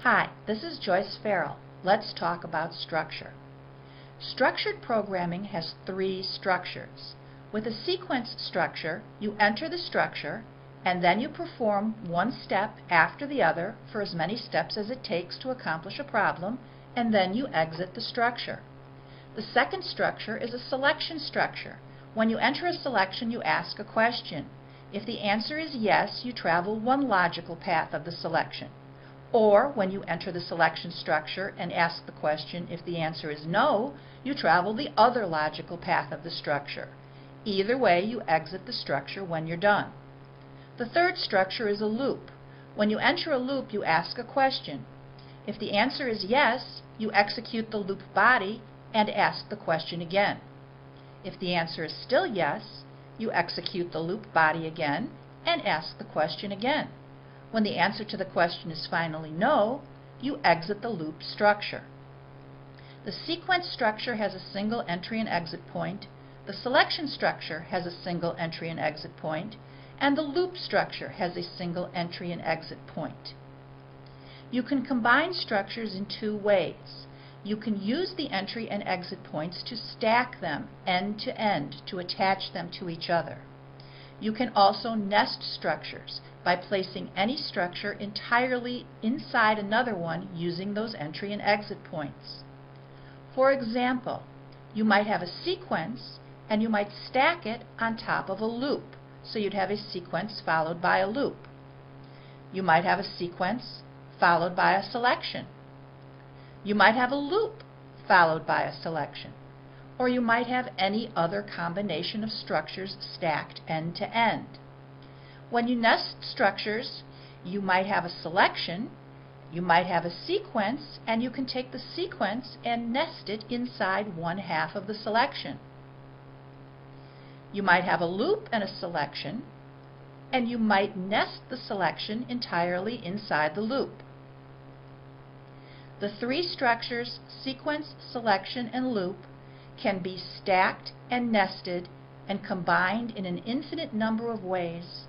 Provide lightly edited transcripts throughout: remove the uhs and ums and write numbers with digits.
Hi, this is Joyce Farrell. Let's talk about structure. Structured programming has three structures. With a sequence structure, you enter the structure and then you perform one step after the other for as many steps as it takes to accomplish a problem, and then you exit the structure. The second structure is a selection structure. When you enter a selection, you ask a question. If the answer is yes, you travel one logical path of the selection. Or, when you enter the selection structure and ask the question, if the answer is no, you travel the other logical path of the structure. Either way, you exit the structure when you're done. The third structure is a loop. When you enter a loop, you ask a question. If the answer is yes, you execute the loop body and ask the question again. If the answer is still yes, you execute the loop body again and ask the question again. When the answer to the question is finally no, you exit the loop structure. The sequence structure has a single entry and exit point, the selection structure has a single entry and exit point, and the loop structure has a single entry and exit point. You can combine structures in two ways. You can use the entry and exit points to stack them end to end to attach them to each other. You can also nest structures by placing any structure entirely inside another one using those entry and exit points. For example, you might have a sequence and you might stack it on top of a loop, so you'd have a sequence followed by a loop. You might have a sequence followed by a selection. You might have a loop followed by a selection. Or you might have any other combination of structures stacked end to end. When you nest structures, you might have a selection, you might have a sequence, and you can take the sequence and nest it inside one half of the selection. You might have a loop and a selection, and you might nest the selection entirely inside the loop. The three structures, sequence, selection, and loop, can be stacked and nested and combined in an infinite number of ways,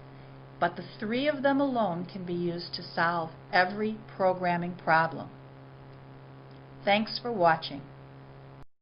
but the three of them alone can be used to solve every programming problem. Thanks for watching.